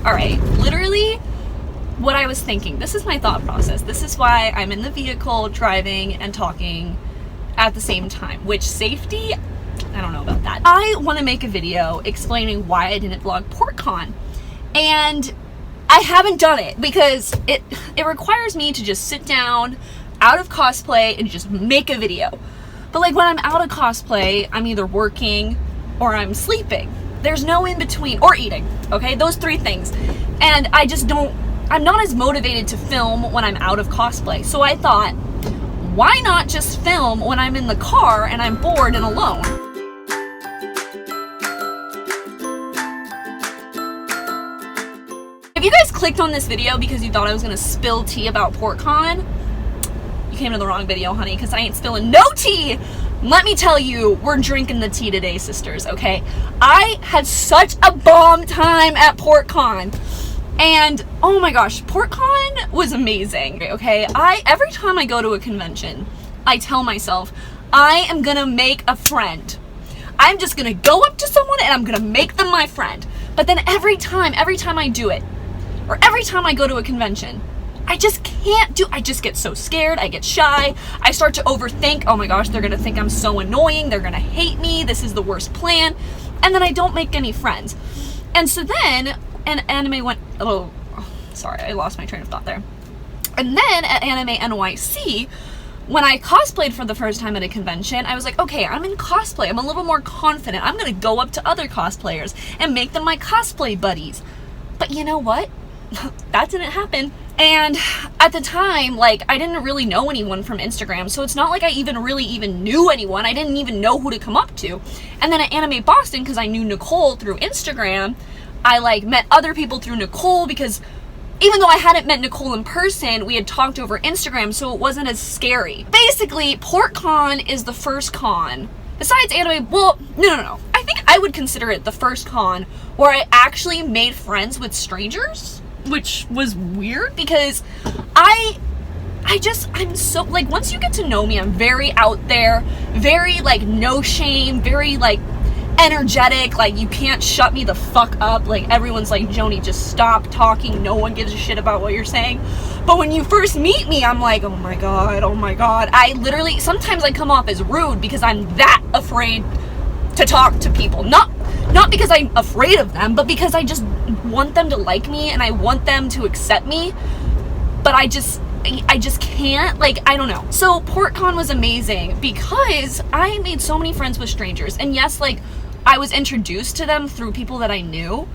All right, literally what I was thinking. This is my thought process. This is why I'm in the vehicle driving and talking at the same time, which safety, I don't know about that. I want to make a video explaining why I didn't vlog PortCon, and I haven't done it because it requires me to just sit down out of cosplay and just make a video. But like when I'm out of cosplay, I'm either working or I'm sleeping. There's no in between, or eating, okay? Those three things. And I'm not as motivated to film when I'm out of cosplay. So I thought, why not just film when I'm in the car and I'm bored and alone? If you guys clicked on this video because you thought I was gonna spill tea about PortCon, you came to the wrong video, honey, because I ain't spilling no tea. Let me tell you, we're drinking the tea today, sisters, okay? I had such a bomb time at PortCon. And oh my gosh, PortCon was amazing, okay? Every time I go to a convention, I tell myself, I am gonna make a friend. I'm just gonna go up to someone and I'm gonna make them my friend. But then every time I do it, or every time I go to a convention, I just can't I just get so scared, I get shy, I start to overthink, oh my gosh, they're gonna think I'm so annoying, they're gonna hate me, this is the worst plan, and then I don't make any friends. And so then, anime went, oh, sorry, I lost my train of thought there. And then at Anime NYC, when I cosplayed for the first time at a convention, I was like, okay, I'm in cosplay, I'm a little more confident, I'm gonna go up to other cosplayers and make them my cosplay buddies. But you know what? That didn't happen. And at the time, like, I didn't really know anyone from Instagram, so it's not like I even knew anyone. I didn't even know who to come up to. And then at Anime Boston, because I knew Nicole through Instagram, I like met other people through Nicole, because even though I hadn't met Nicole in person, we had talked over Instagram, so it wasn't as scary. Basically, PortCon is the first con, besides anime, well, no. I think I would consider it the first con where I actually made friends with strangers, which was weird because I'm so, like, once you get to know me, I'm very out there, very, like, no shame, very, like, energetic, like, you can't shut me the fuck up, like, everyone's like, Joni, just stop talking, no one gives a shit about what you're saying. But when you first meet me, I'm like, oh my god, I literally, sometimes I come off as rude because I'm that afraid to talk to people, not because I'm afraid of them, but because I just want them to like me and I want them to accept me, but I just can't, like, I don't know. So PortCon was amazing because I made so many friends with strangers, and yes, like, I was introduced to them through people that I knew,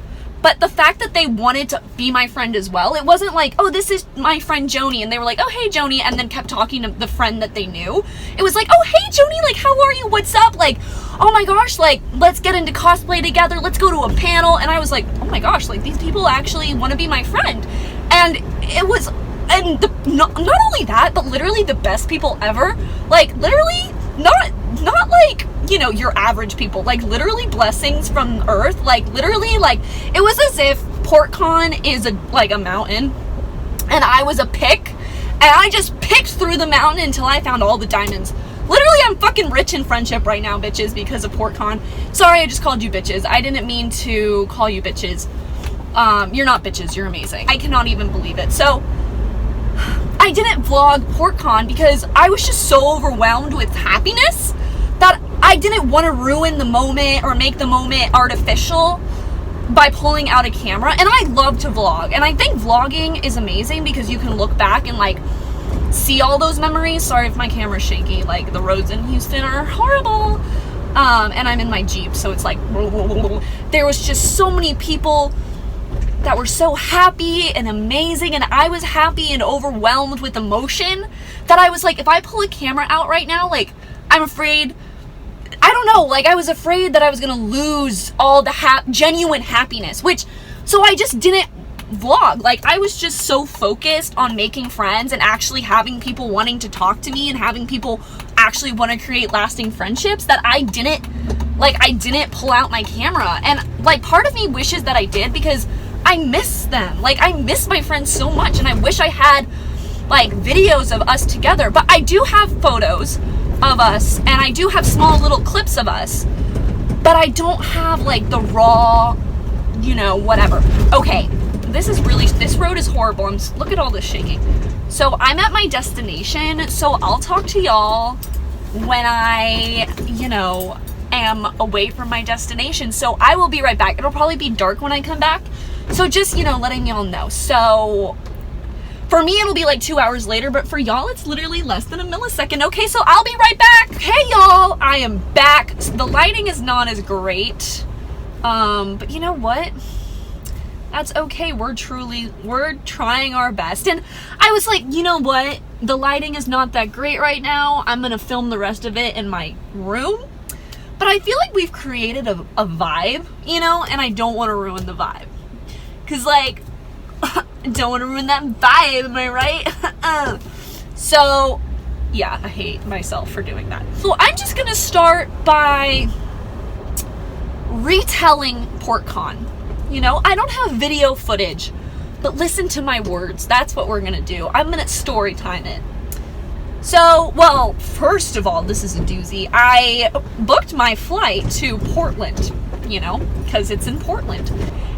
but the fact that they wanted to be my friend as well, it wasn't like, oh, this is my friend Joni, and they were like, oh, hey, Joni, and then kept talking to the friend that they knew. It was like, oh, hey, Joni, like, how are you? What's up? Like, oh my gosh, like, let's get into cosplay together. Let's go to a panel. And I was like, oh my gosh, like, these people actually want to be my friend. And it was, and not only that, but literally the best people ever. Like, literally, not like, you know, your average people, like, literally blessings from earth, like, literally, like, it was as if PortCon is like a mountain and I was a pick, and I just picked through the mountain until I found all the diamonds. Literally, I'm fucking rich in friendship right now, bitches, because of PortCon. Sorry, I just called you bitches. I didn't mean to call you bitches. You're not bitches, you're amazing. I cannot even believe it. So I didn't vlog PortCon because I was just so overwhelmed with happiness that I didn't want to ruin the moment or make the moment artificial by pulling out a camera. And I love to vlog, and I think vlogging is amazing because you can look back and, like, see all those memories. Sorry if my camera's shaky, like, the roads in Houston are horrible, and I'm in my Jeep, so it's like, there was just so many people that were so happy and amazing, and I was happy and overwhelmed with emotion that I was like, if I pull a camera out right now, like, I'm afraid, I don't know, like, I was afraid that I was gonna lose all the genuine happiness, so I just didn't vlog. Like, I was just so focused on making friends and actually having people wanting to talk to me and having people actually want to create lasting friendships that I didn't pull out my camera. And, like, part of me wishes that I did because I miss them. Like, I miss my friends so much, and I wish I had, like, videos of us together. But I do have photos of us, and I do have small little clips of us, but I don't have, like, the raw, you know, whatever. Okay, this road is horrible. Look at all this shaking. So I'm at my destination, so I'll talk to y'all when I, am away from my destination. So I will be right back. It'll probably be dark when I come back. So just, letting y'all know. So for me, it'll be like 2 hours later, but for y'all, it's literally less than a millisecond. Okay, so I'll be right back. Hey, y'all, I am back. The lighting is not as great, but you know what? That's okay. We're trying our best. And I was like, you know what? The lighting is not that great right now. I'm going to film the rest of it in my room. But I feel like we've created a vibe, and I don't want to ruin the vibe. Because, like, don't want to ruin that vibe, am I right? So, yeah, I hate myself for doing that. So I'm just going to start by retelling PortCon. I don't have video footage, but listen to my words. That's what we're going to do. I'm going to story time it. So, well, first of all, this is a doozy. I booked my flight to Portland, because it's in Portland.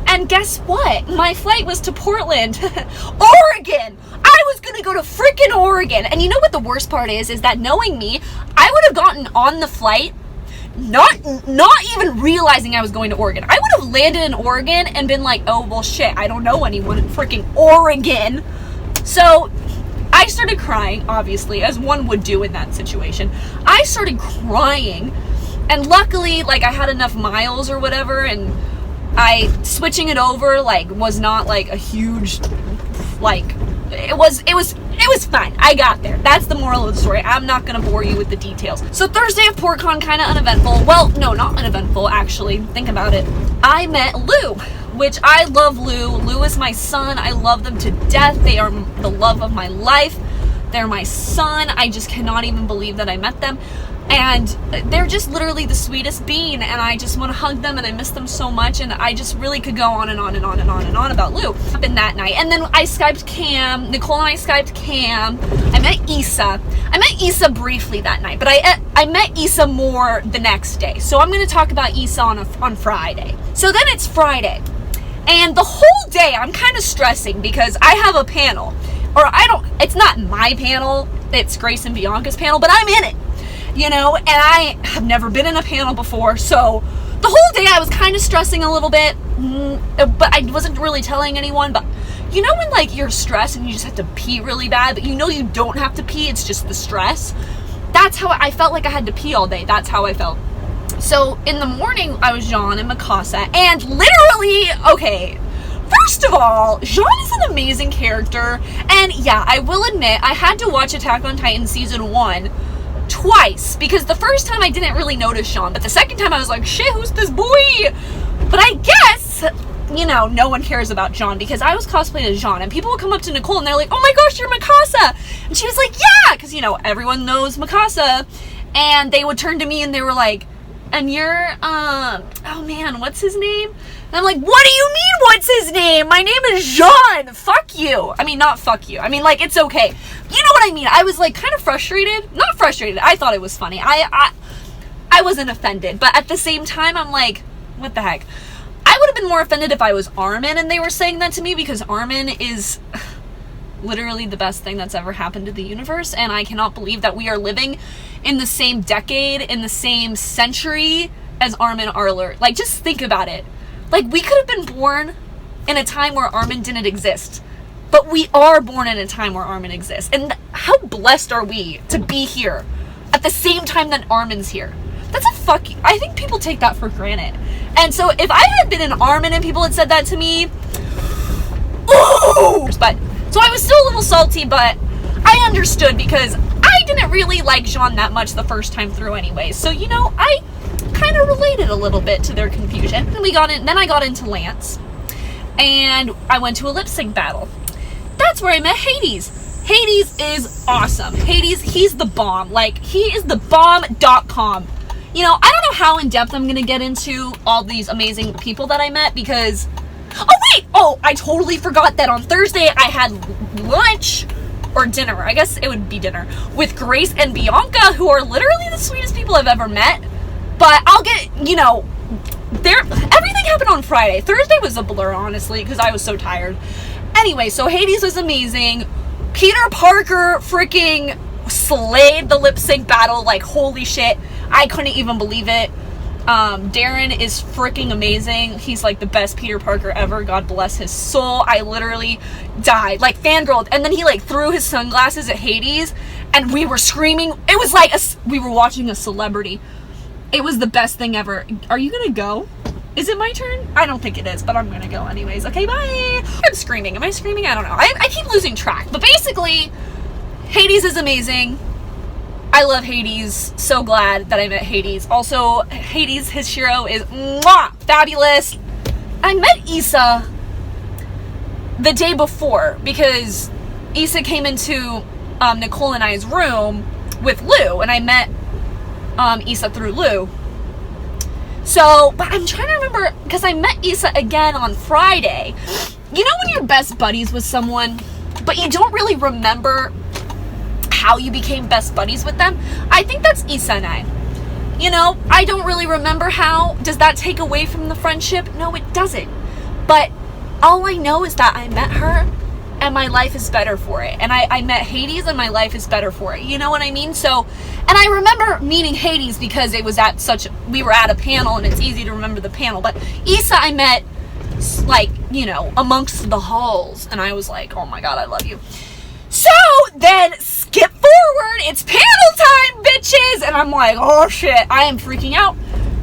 And guess what? My flight was to Portland, Oregon. I was going to go to freaking Oregon. And you know what the worst part is that knowing me, I would have gotten on the flight not even realizing I was going to Oregon. I would have landed in Oregon and been like, oh, well, shit, I don't know anyone in freaking Oregon. So I started crying, obviously, as one would do in that situation. I started crying, and luckily, like, I had enough miles or whatever, and switching it over, like, was not, like, a huge, like, it was fine. I got there. That's the moral of the story. I'm not going to bore you with the details. So Thursday of PortCon, kind of uneventful. Well, no, not uneventful, actually. Think about it. I met Lou, which I love Lou. Lou is my son. I love them to death. They are the love of my life. They're my son. I just cannot even believe that I met them. And they're just literally the sweetest being, and I just want to hug them, and I miss them so much, and I just really could go on and on and on and on and on about Lou. Happened that night. And then I Skyped Cam. Nicole and I Skyped Cam. I met Issa. I met Issa briefly that night, but I met Issa more the next day. So I'm going to talk about Issa on Friday. So then it's Friday, and the whole day I'm kind of stressing because I have a panel. It's not my panel, it's Grace and Bianca's panel, but I'm in it. And I have never been in a panel before, so the whole day I was kind of stressing a little bit, but I wasn't really telling anyone. But when, like, you're stressed and you just have to pee really bad, but you don't have to pee, it's just the stress. That's how I felt. Like I had to pee all day. That's how I felt. So in the morning, I was Jean and Mikasa, and literally, okay, first of all, Jean is an amazing character, and yeah, I will admit, I had to watch Attack on Titan Season 1 twice, because the first time I didn't really notice Jean, but the second time I was like, shit, who's this boy? But I guess, no one cares about Jean, because I was cosplaying as Jean, and people would come up to Nicole and they're like, oh my gosh, you're Mikasa, and she was like, yeah, because everyone knows Mikasa, and they would turn to me and they were like, and you're, oh man, what's his name? And I'm like, what do you mean, what's his name? My name is Jean. Fuck you. I mean, not fuck you. I mean, like, it's okay. You know what I mean? I was, like, kind of frustrated. Not frustrated. I thought it was funny. I wasn't offended. But at the same time, I'm like, what the heck? I would have been more offended if I was Armin and they were saying that to me, because Armin is literally the best thing that's ever happened to the universe, and I cannot believe that we are living in the same decade, in the same century as Armin Arler. Like, just think about it. Like, we could have been born in a time where Armin didn't exist, but we are born in a time where Armin exists. And how blessed are we to be here at the same time that Armin's here? That's I think people take that for granted. And so if I had been an Armin and people had said that to me, ooh! But, so I was still a little salty, but I understood, because I didn't really like Jean that much the first time through anyway. So, I kind of related a little bit to their confusion. And then I got into Lance, and I went to a lip sync battle. That's where I met Hades. Hades is awesome. Hades, he's the bomb. Like, he is the bomb.com. I don't know how in depth I'm gonna get into all these amazing people that I met, because I totally forgot that on Thursday I had lunch or dinner, I guess it would be dinner, with Grace and Bianca, who are literally the sweetest people I've ever met. But I'll get, everything happened on Friday. Thursday was a blur, honestly, because I was so tired. Anyway, so Hades was amazing. Peter Parker freaking slayed the lip sync battle. Like, holy shit. I couldn't even believe it. Darren is freaking amazing. He's like the best Peter Parker ever. God bless his soul. I literally died, like fangirled. And then he like threw his sunglasses at Hades and we were screaming. It was like we were watching a celebrity. It was the best thing ever. Are you gonna go? Is it my turn? I don't think it is, but I'm gonna go anyways. Okay, bye. I'm screaming. Am I screaming? I don't know. I keep losing track. But basically, Hades is amazing. I love Hades. So glad that I met Hades. Also, Hades, his Shiro is mwah, fabulous. I met Issa the day before because Issa came into Nicole and I's room with Lou, and I met Issa through Lou. So, but I'm trying to remember, because I met Issa again on Friday. You know when you're best buddies with someone, but you don't really remember how you became best buddies with them? I think that's Issa and I. You know, I don't really remember how. Does that take away from the friendship? No, it doesn't. But all I know is that I met her and my life is better for it. And I met Hades and my life is better for it. You know what I mean? So, and I remember meeting Hades because it was we were at a panel and it's easy to remember the panel. But Issa I met, like, you know, amongst the halls. And I was like, oh my God, I love you. So then skip forward, it's panel time, bitches. And I'm like, oh shit, I am freaking out.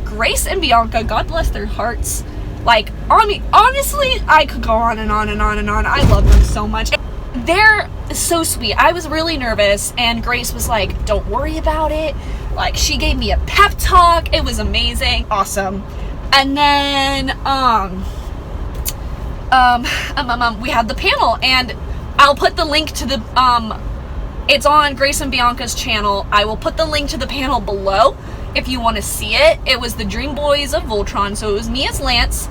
Grace and Bianca, God bless their hearts. Like, honestly, I could go on and on and on and on. I love them so much. They're so sweet. I was really nervous, and Grace was like, don't worry about it. Like, she gave me a pep talk. It was amazing. Awesome. And then, we had the panel, and I'll put the link to the, it's on Grace and Bianca's channel. I will put the link to the panel below if you want to see it. It was the Dream Boys of Voltron, so it was me as Lance,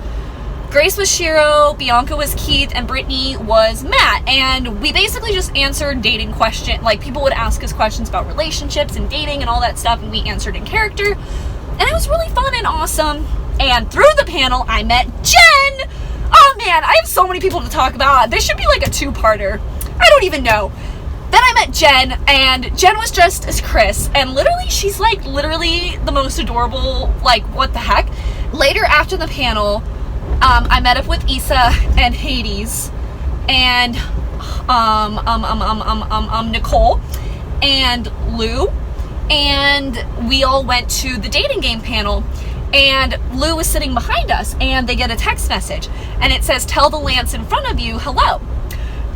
Grace was Shiro, Bianca was Keith, and Brittany was Matt. And we basically just answered dating questions. Like, people would ask us questions about relationships and dating and all that stuff, and we answered in character. And it was really fun and awesome. And through the panel, I met Jen! Oh man, I have so many people to talk about. This should be like a two-parter. I don't even know. Then I met Jen, and Jen was dressed as Chris, and literally, she's like literally the most adorable, like, what the heck. Later, after the panel, I met up with Issa and Hades, and Nicole, and Lou, and we all went to the dating game panel, and Lou was sitting behind us, and they get a text message, and it says, tell the Lance in front of you hello.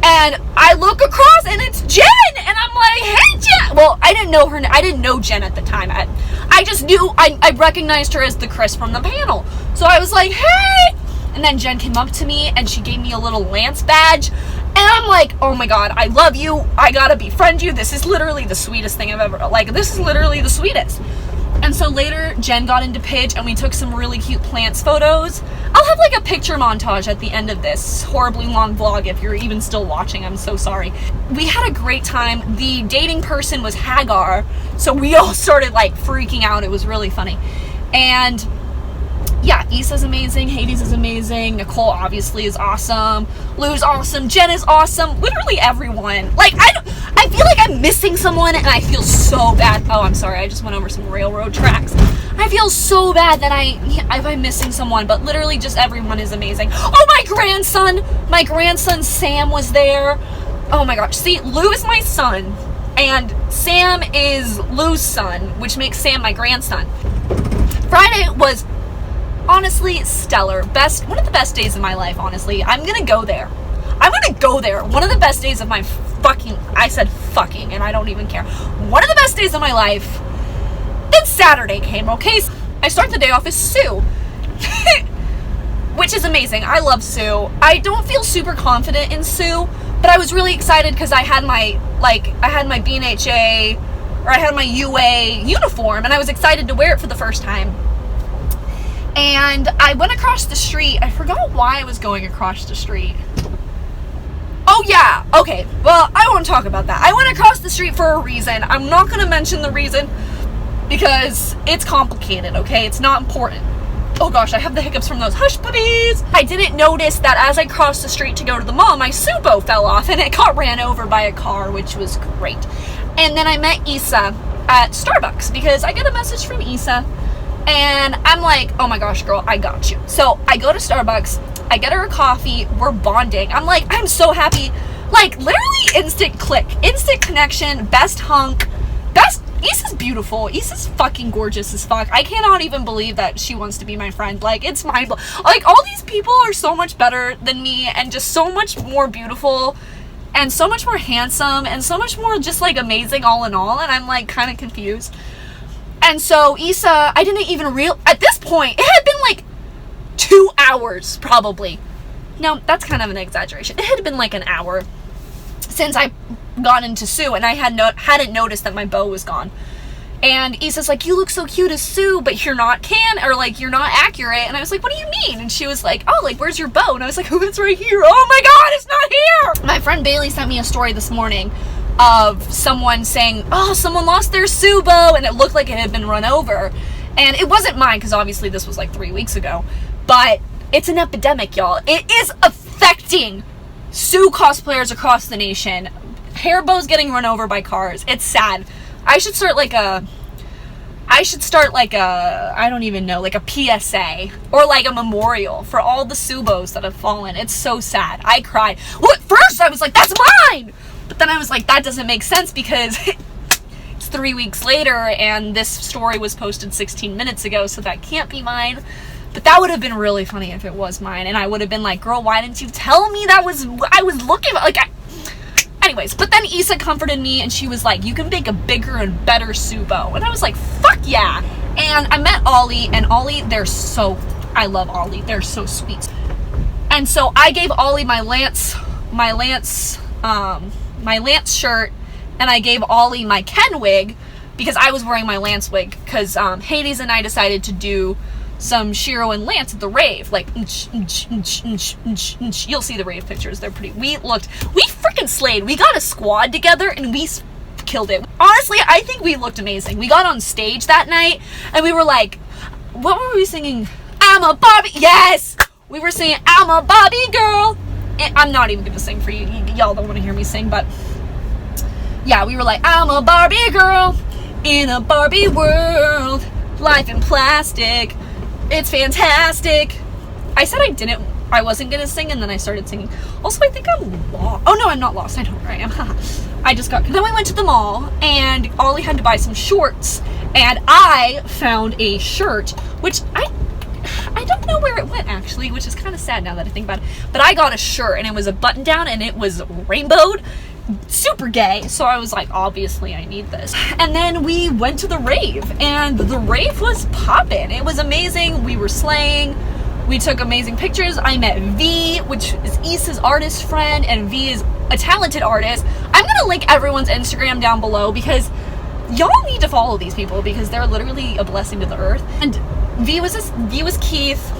And I look across and it's Jen, and I'm like, hey Jen. Well, I didn't know her. I didn't know Jen at the time. I just knew, I recognized her as the Chris from the panel. So I was like, hey. And then Jen came up to me and she gave me a little Lance badge. And I'm like, oh my God, I love you. I gotta befriend you. This is literally the sweetest thing I've ever, like, this is literally the sweetest. And so later, Jen got into Pidge and we took some really cute plants photos. I'll have like a picture montage at the end of this horribly long vlog if you're even still watching. I'm so sorry. We had a great time. The dating person was Hagar, so we all started like freaking out. It was really funny. And yeah, Issa's amazing, Hades is amazing, Nicole obviously is awesome, Lou's awesome, Jen is awesome, literally everyone. Like, I feel like I'm missing someone and I feel so bad. Oh, I'm sorry, I just went over some railroad tracks. I feel so bad that I'm missing someone, but literally just everyone is amazing. Oh, my grandson Sam was there. Oh my gosh, see, Lou is my son, and Sam is Lou's son, which makes Sam my grandson. Friday was honestly stellar. One of the best days of my life, honestly. I'm gonna go there. One of the best days of my I said fucking, and I don't even care. One of the best days of my life. Then Saturday came, okay? I start the day off as Sue. Which is amazing. I love Sue. I don't feel super confident in Sue, but I was really excited because I had my BNHA, or I had my UA uniform, and I was excited to wear it for the first time. And I went across the street. I forgot why I was going across the street. Oh yeah, okay. Well, I won't talk about that. I went across the street for a reason. I'm not going to mention the reason because it's complicated, okay? It's not important. oh gosh, I have the hiccups from those hush puppies. I didn't notice that as I crossed the street to go to the mall, my Subo fell off and it got ran over by a car, which was great. And then I met Issa at Starbucks because I get a message from Issa and I'm like, oh my gosh, girl, I got you. So I go to Starbucks, I get her a coffee, we're bonding. I'm like, I'm so happy. Like, literally instant click, instant connection, best hunk, best. Issa's beautiful. Issa's fucking gorgeous as fuck. I cannot even believe that she wants to be my friend. Like, it's mind-blowing. Like, all these people are so much better than me and just so much more beautiful and so much more handsome and so much more just, like, amazing all in all. And I'm, like, kind of confused. And so, Issa, I didn't even at this point, it had been, like, 2 hours, probably. No, that's kind of an exaggeration. It had been, like, an hour since I gone into Sue, and I hadn't noticed that my bow was gone. And Issa's like, you look so cute as Sue, but you're not you're not accurate. And I was like, what do you mean? And she was like, oh, like, where's your bow? And I was like, oh, it's right here. Oh my god, it's not here. My friend Bailey sent me a story this morning of someone saying, oh, someone lost their Sue bow, and it looked like it had been run over. And it wasn't mine, because obviously this was like 3 weeks ago, but it's an epidemic, y'all. It is affecting Sue cosplayers across the nation. Hair bows getting run over by cars. It's sad. I should start like a I don't even know, like a PSA or like a memorial for all the Subos that have fallen. It's so sad. I cried. Well, at first I was like, that's mine. But then I was like, that doesn't make sense because it's 3 weeks later and this story was posted 16 minutes ago, so that can't be mine. But that would have been really funny if it was mine, and I would have been like, girl, why didn't you tell me I was looking, like, anyways. But then Issa comforted me, and she was like, you can make a bigger and better Subo. And I was like, fuck yeah. And I met Ollie, and Ollie, I love Ollie, they're so sweet. And so I gave Ollie my Lance shirt, and I gave Ollie my Ken wig, because I was wearing my Lance wig, because Hades and I decided to do some Shiro and Lance at the rave, like, you'll see the rave pictures, they're pretty, we freaking slayed. We got a squad together and we killed it. Honestly, I think we looked amazing. We got on stage that night and we were like, what were we singing? I'm a Barbie, yes! We were singing, I'm a Barbie girl. And I'm not even gonna sing for you, y'all don't want to hear me sing, but yeah, we were like, I'm a Barbie girl in a Barbie world, life in plastic. It's fantastic. I said I wasn't gonna sing, and then I started singing. Also, I think I'm lost. Oh no, I'm not lost. I know where I am. Then we went to the mall, and Ollie had to buy some shorts, and I found a shirt, which I don't know where it went, actually, which is kind of sad now that I think about it. But I got a shirt, and it was a button down, and it was rainbowed. Super gay, so I was like, obviously I need this. And then we went to the rave, and the rave was poppin'. It was amazing. We were slaying. We took amazing pictures. I met V, which is Issa's artist friend, and V is a talented artist. I'm gonna link everyone's Instagram down below because y'all need to follow these people because they're literally a blessing to the earth. And V was Keith,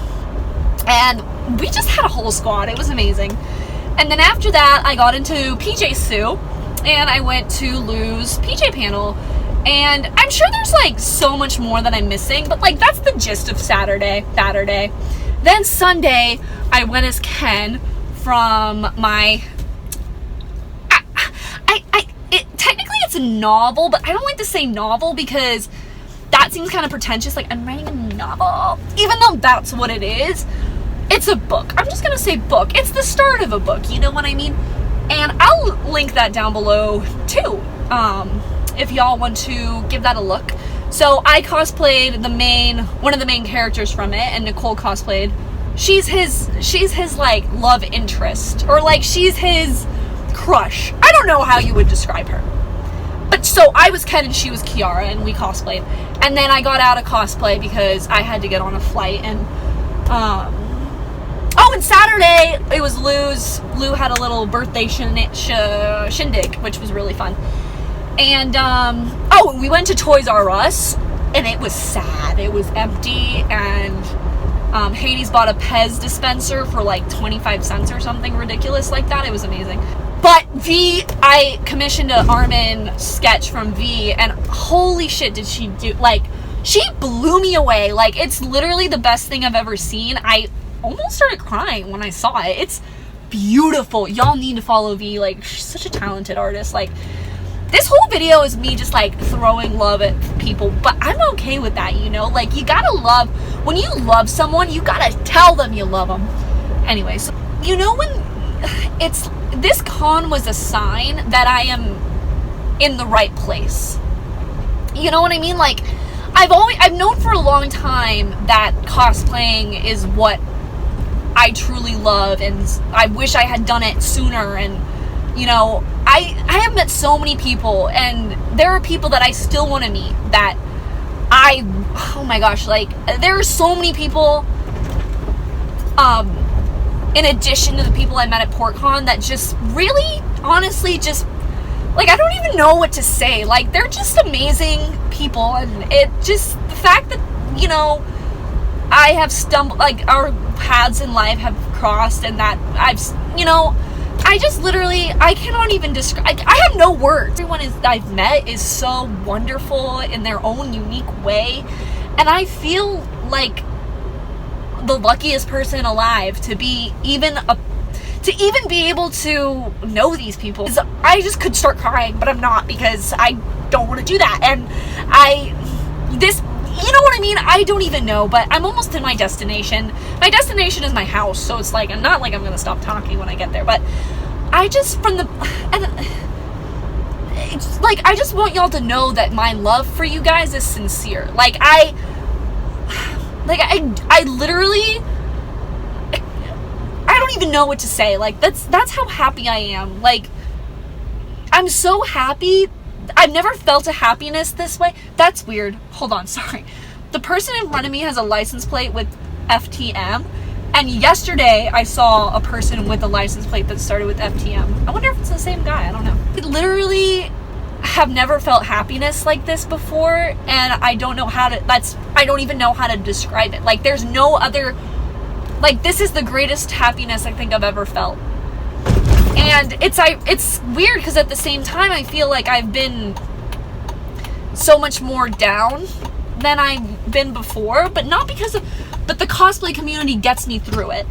and we just had a whole squad. It was amazing. And then after that, I got into PJ Sue, and I went to Lou's PJ panel, and I'm sure there's like so much more that I'm missing, but like that's the gist of Saturday. Then Sunday, I went as Ken from my, technically it's a novel, but I don't like to say novel because that seems kind of pretentious, like I'm writing a novel, even though that's what it is. It's a book. I'm just gonna say book. It's the start of a book, you know what I mean? And I'll link that down below too, if y'all want to give that a look. So I cosplayed one of the main characters from it, and Nicole cosplayed. She's his like love interest, or like she's his crush. I don't know how you would describe her. But so I was Ken and she was Kiara, and we cosplayed. And then I got out of cosplay because I had to get on a flight, and and Saturday, it was Lou's. Lou had a little birthday shindig, which was really fun. And, we went to Toys R Us, and it was sad. It was empty, and Hades bought a Pez dispenser for like 25 cents or something ridiculous like that. It was amazing. But V, I commissioned an Armin sketch from V, and holy shit did she do, like, She blew me away. Like, it's literally the best thing I've ever seen. I almost started crying when I saw it. It's beautiful. Y'all need to follow V. Like, she's such a talented artist. Like, this whole video is me just like throwing love at people, but I'm okay with that, you know? Like, you gotta love, when you love someone, you gotta tell them you love them. Anyway, so, you know, when it's, this con was a sign that I am in the right place. You know what I mean? Like, I've known for a long time that cosplaying is what I truly love, and I wish I had done it sooner. And, you know, I have met so many people, and there are people that I still want to meet that oh my gosh, like, there are so many people, in addition to the people I met at PortCon, that just really, honestly, just, like, I don't even know what to say. Like, they're just amazing people, and it just, the fact that, you know, I have stumbled, like, our paths in life have crossed, and that I've, you know, I just literally, I cannot even describe, I have no words. Everyone I've met is so wonderful in their own unique way, and I feel like the luckiest person alive to be even be able to know these people. I just could start crying, but I'm not, because I don't want to do that. And you know what I mean? I don't even know, but I'm almost in my destination. My destination is my house, so it's like, I'm not like I'm going to stop talking when I get there, but I just, it's like, I just want y'all to know that my love for you guys is sincere. Like, I literally, I don't even know what to say. Like, that's how happy I am. Like, I'm so happy. I've never felt a happiness this way. That's weird. Hold on, sorry. The person in front of me has a license plate with FTM, and yesterday I saw a person with a license plate that started with FTM. I wonder if it's the same guy. I don't know. I literally have never felt happiness like this before, and I don't know how to, I don't even know how to describe it. Like, there's no other, like, this is the greatest happiness I think I've ever felt. And it's weird, because at the same time I feel like I've been so much more down than I've been before, but not because of, but the cosplay community gets me through it.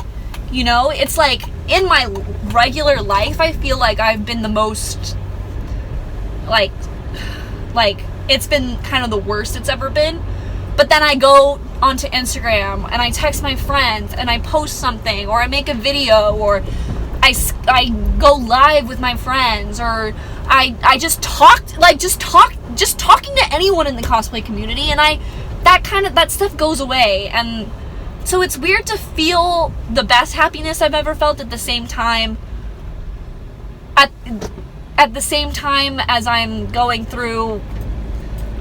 You know, it's like, in my regular life, I feel like I've been the most, like, it's been kind of the worst it's ever been. But then I go onto Instagram, and I text my friends, and I post something, or I make a video, or I go live with my friends, or I just talked, like, just talking to anyone in the cosplay community, and that stuff goes away. And so it's weird to feel the best happiness I've ever felt at the same time as I'm going through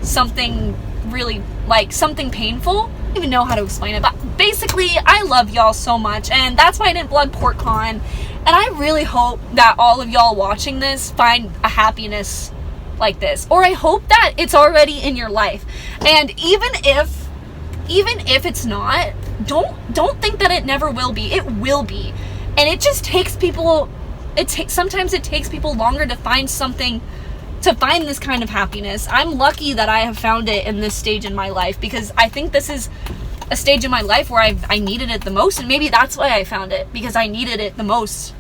something really, like, something painful. I don't even know how to explain it, but basically, I love y'all so much, and that's why I didn't vlog PortCon. And I really hope that all of y'all watching this find a happiness like this, or I hope that it's already in your life. And even if it's not, don't think that it never will be. It will be. And it just takes people, sometimes it takes people longer to find something, to find this kind of happiness. I'm lucky that I have found it in this stage in my life, because I think this is a stage in my life where I needed it the most, and maybe that's why I found it, because I needed it the most.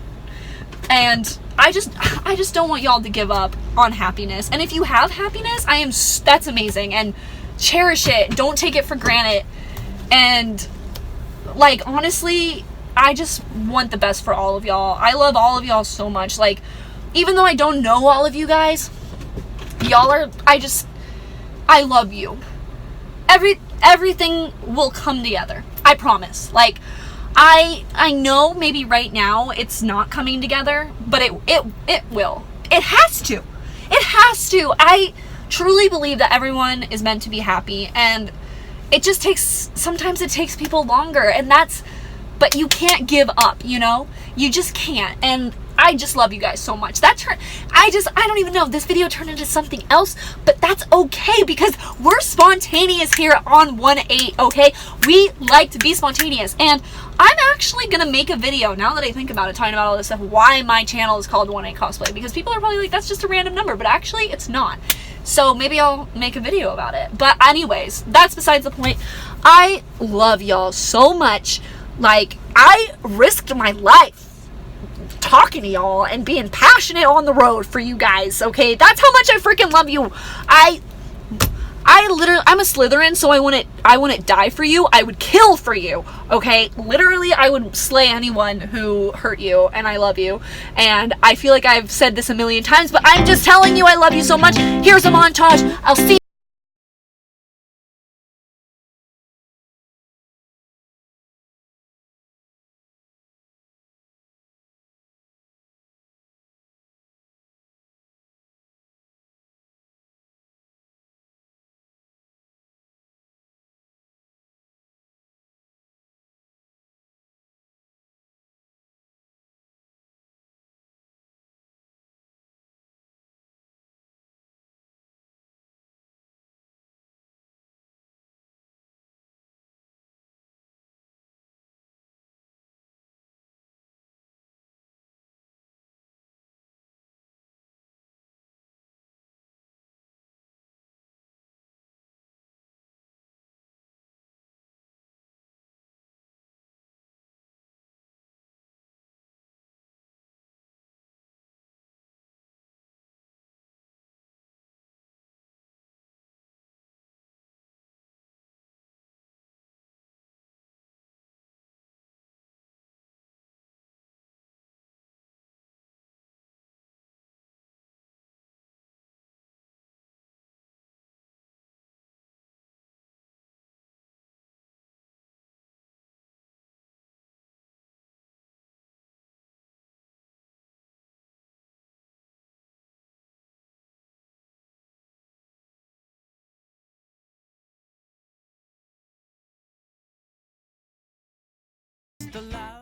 And I just don't want y'all to give up on happiness. And if you have happiness, that's amazing, and cherish it. Don't take it for granted. And, like, honestly, I just want the best for all of y'all. I love all of y'all so much. Like, even though I don't know all of you guys, y'all are, I love you. Everything will come together. I promise. Like, I know maybe right now it's not coming together, but it will. It has to. It has to. I truly believe that everyone is meant to be happy, and it just sometimes it takes people longer, but you can't give up, you know? You just can't. And I just love you guys so much. I don't even know if this video turned into something else, but that's okay, because we're spontaneous here on 1-8, okay? We like to be spontaneous, and I'm actually gonna make a video, now that I think about it, talking about all this stuff, why my channel is called 1-8 Cosplay, because people are probably like, that's just a random number, but actually, it's not. So maybe I'll make a video about it. But anyways, that's besides the point. I love y'all so much. Like, I risked my life talking to y'all and being passionate on the road for you guys, okay? That's how much I freaking love you. I'm a Slytherin, so I wouldn't die for you. I would kill for you, okay? Literally, I would slay anyone who hurt you, and I love you. And I feel like I've said this a million times, but I'm just telling you I love you so much. Here's a montage. I'll see you. The loud